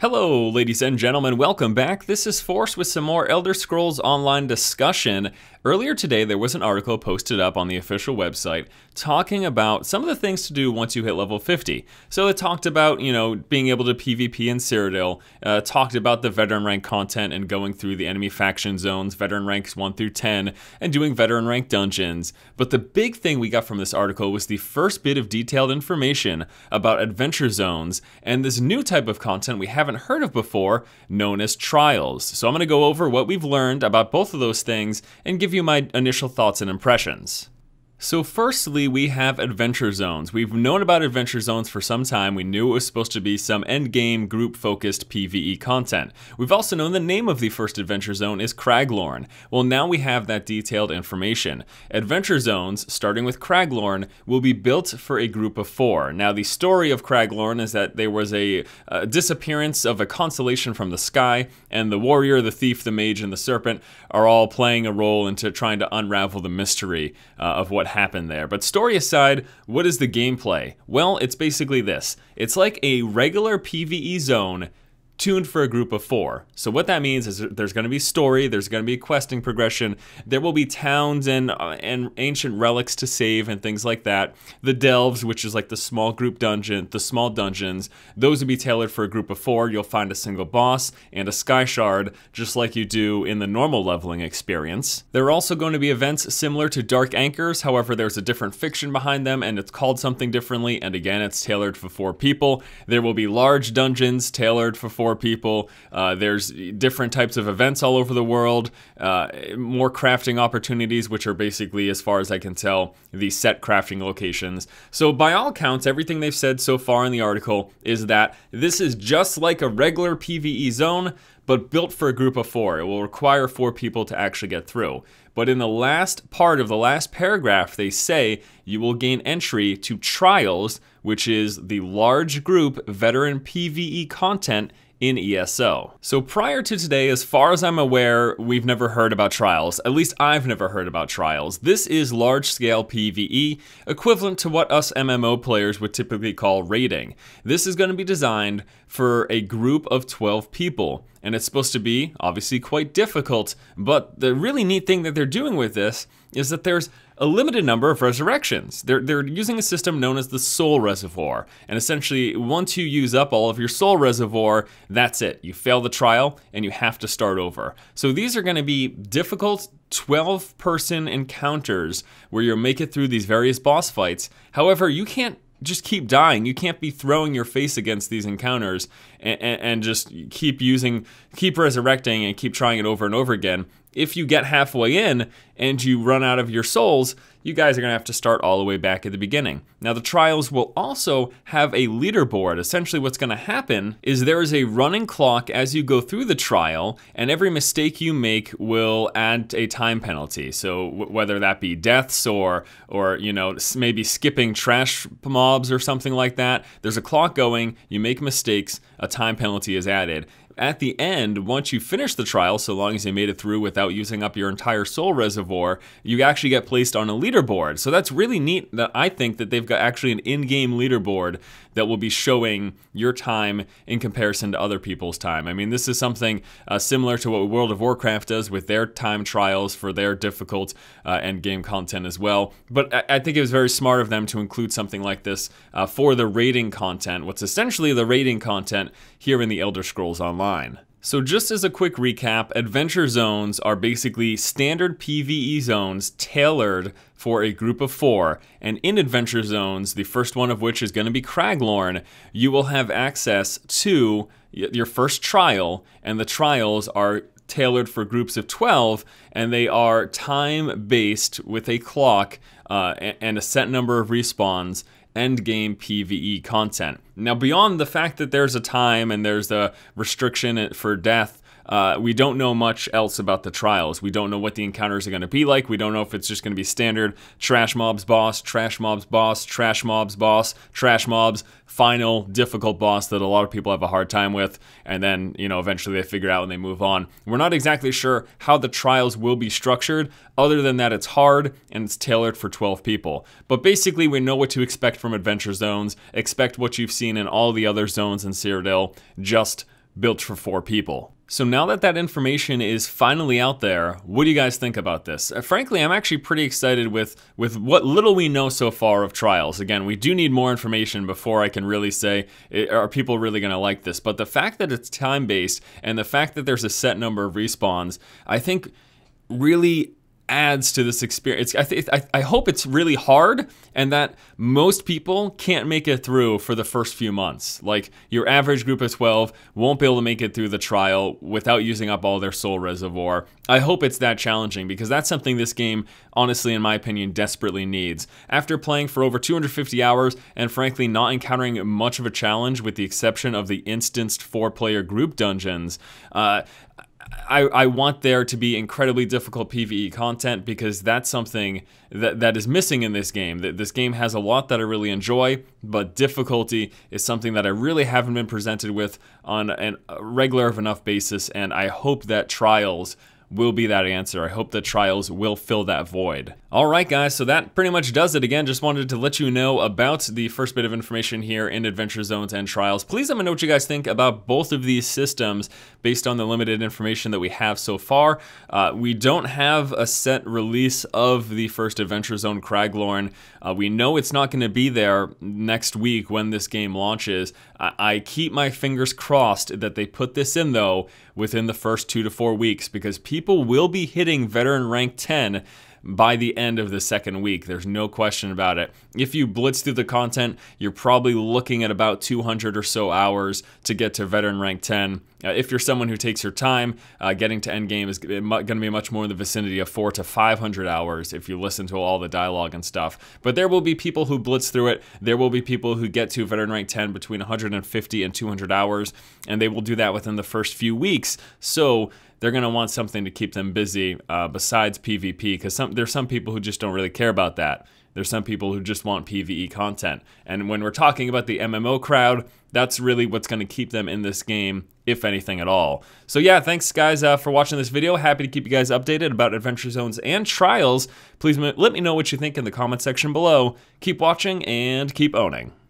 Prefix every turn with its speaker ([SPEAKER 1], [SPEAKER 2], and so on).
[SPEAKER 1] Hello, ladies and gentlemen, welcome back. This is Force with some more Elder Scrolls Online discussion. Earlier today, there was an article posted up on the official website talking about some of the things to do once you hit level 50. So it talked about, being able to PvP in Cyrodiil, talked about the veteran rank content and going through the enemy faction zones, veteran ranks 1 through 10, and doing veteran rank dungeons. But the big thing we got from this article was the first bit of detailed information about adventure zones and this new type of content we haven't heard of before, known as trials. So I'm going to go over what we've learned about both of those things and give you my initial thoughts and impressions. So firstly, we have adventure zones. We've known about adventure zones for some time. We knew it was supposed to be some endgame group-focused PvE content. We've also known the name of the first adventure zone is Craglorn. Well, now we have that detailed information. Adventure zones, starting with Craglorn, will be built for a group of 4. Now, the story of Craglorn is that there was a disappearance of a constellation from the sky, and the warrior, the thief, the mage, and the serpent are all playing a role into trying to unravel the mystery of what happened there. But story aside, what is the gameplay? Well, it's basically this. It's like a regular PvE zone tuned for a group of 4. So what that means is there's going to be story, there's going to be questing progression, there will be towns and ancient relics to save and things like that. The delves, which is like the small group dungeon, the small dungeons, those will be tailored for a group of 4. You'll find a single boss and a sky shard, just like you do in the normal leveling experience. There are also going to be events similar to Dark Anchors, however there's a different fiction behind them and it's called something differently, and again it's tailored for 4 people. There will be large dungeons tailored for 4 people. There's different types of events all over the world, more crafting opportunities, which are basically, as far as I can tell, the set crafting locations. So by all accounts, everything they've said so far in the article is that this is just like a regular PvE zone, but built for a group of 4. It will require 4 people to actually get through. But in the last part of the last paragraph, they say you will gain entry to Trials, which is the large group veteran PvE content in ESO. So prior to today, as far as I'm aware, we've never heard about Trials. At least I've never heard about Trials. This is large-scale PvE, equivalent to what us MMO players would typically call raiding. This is going to be designed for a group of 12 people, and it's supposed to be, obviously, quite difficult, but the really neat thing that they're doing with this is that there's a limited number of resurrections. They're using a system known as the Soul Reservoir, and essentially once you use up all of your Soul Reservoir, that's it. You fail the trial and you have to start over. So these are going to be difficult 12-person encounters where you'll make it through these various boss fights. However, you can't just keep dying. You can't be throwing your face against these encounters and just keep resurrecting and keep trying it over and over again. If you get halfway in and you run out of your souls, you guys are going to have to start all the way back at the beginning. Now, the trials will also have a leaderboard. Essentially, what's going to happen is there is a running clock as you go through the trial, and every mistake you make will add a time penalty. So whether that be deaths or maybe skipping trash mobs or something like that, there's a clock going, you make mistakes, a time penalty is added. At the end, once you finish the trial, so long as you made it through without using up your entire soul reservoir, you actually get placed on a leaderboard. So that's really neat that I think that they've got actually an in-game leaderboard that will be showing your time in comparison to other people's time. I mean, this is something similar to what World of Warcraft does with their time trials for their difficult end-game content as well. But I think it was very smart of them to include something like this for the raiding content, what's essentially the raiding content here in the Elder Scrolls Online. So just as a quick recap, adventure zones are basically standard PvE zones tailored for a group of 4, and in adventure zones, the first one of which is going to be Craglorn, you will have access to your first trial, and the trials are tailored for groups of 12, and they are time-based with a clock and a set number of respawns, endgame PvE content. Now, beyond the fact that there's a time and there's a restriction for death, we don't know much else about the trials. We don't know what the encounters are going to be like. We don't know if it's just going to be standard trash mobs boss, trash mobs boss, trash mobs boss, trash mobs, final difficult boss that a lot of people have a hard time with, and then, eventually they figure it out and they move on. We're not exactly sure how the trials will be structured, other than that it's hard and it's tailored for 12 people. But basically, we know what to expect from adventure zones. Expect what you've seen in all the other zones in Cyrodiil, just built for 4 people. So now that that information is finally out there, what do you guys think about this? Frankly, I'm actually pretty excited with what little we know so far of Trials. Again, we do need more information before I can really say, are people really going to like this? But the fact that it's time-based and the fact that there's a set number of respawns, I think really adds to this experience. I hope it's really hard and that most people can't make it through for the first few months. Like your average group of 12 won't be able to make it through the trial without using up all their soul reservoir. I hope it's that challenging because that's something this game, honestly, in my opinion, desperately needs. After playing for over 250 hours and frankly not encountering much of a challenge with the exception of the instanced 4-player group dungeons, I want there to be incredibly difficult PvE content because that's something that is missing in this game. This game has a lot that I really enjoy, but difficulty is something that I really haven't been presented with on a regular enough basis, and I hope that Trials will be that answer. I hope that Trials will fill that void. All right, guys, so that pretty much does it. Again, just wanted to let you know about the first bit of information here in Adventure Zones and Trials. Please let me know what you guys think about both of these systems based on the limited information that we have so far. We don't have a set release of the first Adventure Zone Craglorn. We know it's not going to be there next week when this game launches. I keep my fingers crossed that they put this in, though, within the first 2 to 4 weeks, because people will be hitting Veteran Rank 10 by the end of the second week. There's no question about it. If you blitz through the content, you're probably looking at about 200 or so hours to get to Veteran Rank 10. If you're someone who takes your time, getting to endgame is going to be much more in the vicinity of 400 to 500 hours if you listen to all the dialogue and stuff. But there will be people who blitz through it. There will be people who get to Veteran Rank 10 between 150 and 200 hours, and they will do that within the first few weeks. So they're going to want something to keep them busy besides PvP, because there's some people who just don't really care about that. There's some people who just want PvE content. And when we're talking about the MMO crowd, that's really what's going to keep them in this game, if anything at all. So yeah, thanks guys for watching this video. Happy to keep you guys updated about Adventure Zones and Trials. Please let me know what you think in the comment section below. Keep watching and keep owning.